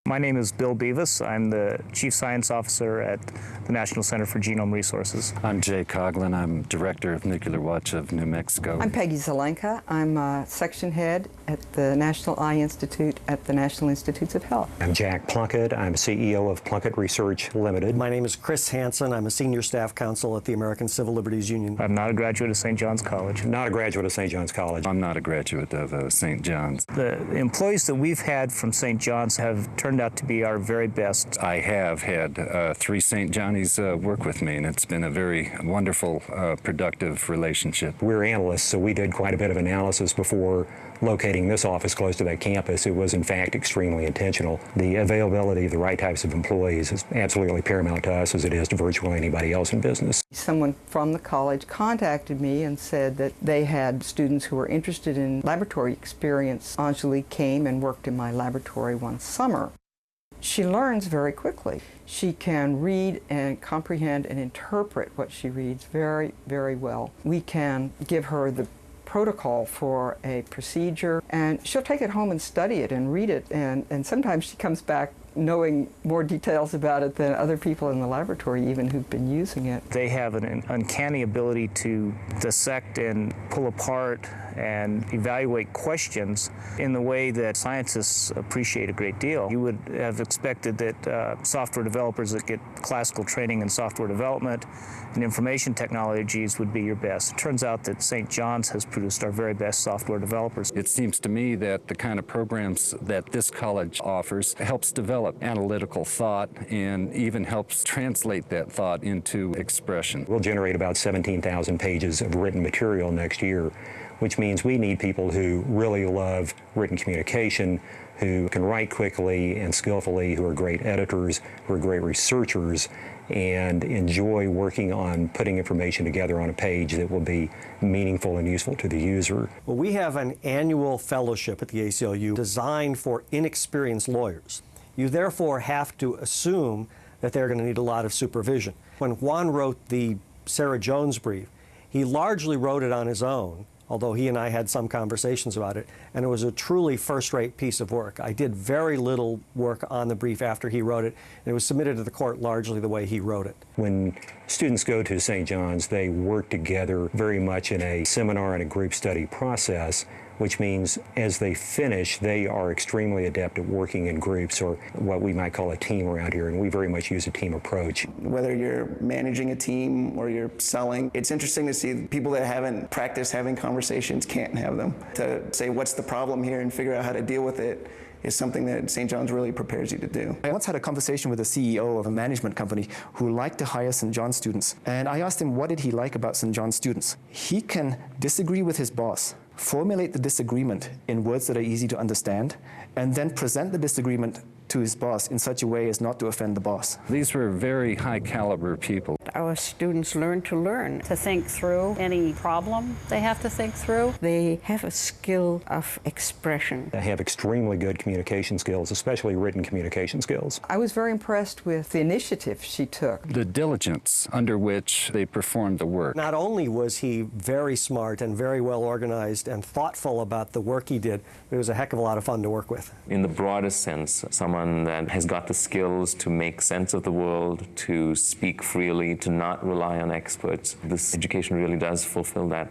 My name is Bill Beavis. I'm the Chief Science Officer at the National Center for Genome Resources. I'm Jay Coughlin. I'm Director of Nuclear Watch of New Mexico. I'm Peggy Zelenka. I'm a Section Head at the National Eye Institute at the National Institutes of Health. I'm Jack Plunkett. I'm CEO of Plunkett Research Limited. My name is Chris Hansen. I'm a Senior Staff Counsel at the American Civil Liberties Union. I'm not a graduate of St. John's College. Not a graduate of St. John's College. I'm not a graduate of St. John's. The employees that we've had from St. John's have turned out to be our very best. I have had 3 St. Johnnies work with me, and it's been a very wonderful, productive relationship. We're analysts, so we did quite a bit of analysis before locating this office close to that campus. It was, in fact, extremely intentional. The availability of the right types of employees is absolutely paramount to us as it is to virtually anybody else in business. Someone from the college contacted me and said that they had students who were interested in laboratory experience. Anjali came and worked in my laboratory one summer. She learns very quickly. She can read and comprehend and interpret what she reads very, very well. We can give her the protocol for a procedure, and she'll take it home and study it and read it, and sometimes she comes back knowing more details about it than other people in the laboratory even who've been using it. They have an uncanny ability to dissect and pull apart and evaluate questions in the way that scientists appreciate a great deal. You would have expected that software developers that get classical training in software development and information technologies would be your best. It turns out that St. John's has produced our very best software developers. It seems to me that the kind of programs that this college offers helps develop analytical thought and even helps translate that thought into expression. We'll generate about 17,000 pages of written material next year, which means we need people who really love written communication, who can write quickly and skillfully, who are great editors, who are great researchers, and enjoy working on putting information together on a page that will be meaningful and useful to the user. Well, we have an annual fellowship at the ACLU designed for inexperienced lawyers. You therefore have to assume that they're going to need a lot of supervision. When Juan wrote the Sarah Jones brief, he largely wrote it on his own, although he and I had some conversations about it, and it was a truly first-rate piece of work. I did very little work on the brief after he wrote it, and it was submitted to the court largely the way he wrote it. When students go to St. John's, they work together very much in a seminar and a group study process, which means as they finish, they are extremely adept at working in groups, or what we might call a team around here, and we very much use a team approach. Whether you're managing a team or you're selling, it's interesting to see people that haven't practiced having conversations can't have them. To say what's the problem here and figure out how to deal with it is something that St. John's really prepares you to do. I once had a conversation with a CEO of a management company who liked to hire St. John's students, and I asked him what did he like about St. John's students. He can disagree with his boss, formulate the disagreement in words that are easy to understand, and then present the disagreement to his boss in such a way as not to offend the boss. These were very high-caliber people. Our students learn to think through any problem they have to think through. They have a skill of expression. They have extremely good communication skills, especially written communication skills. I was very impressed with the initiative she took. The diligence under which they performed the work. Not only was he very smart and very well organized and thoughtful about the work he did, but it was a heck of a lot of fun to work with. In the broadest sense, someone that has got the skills to make sense of the world, to speak freely, to not rely on experts. This education really does fulfill that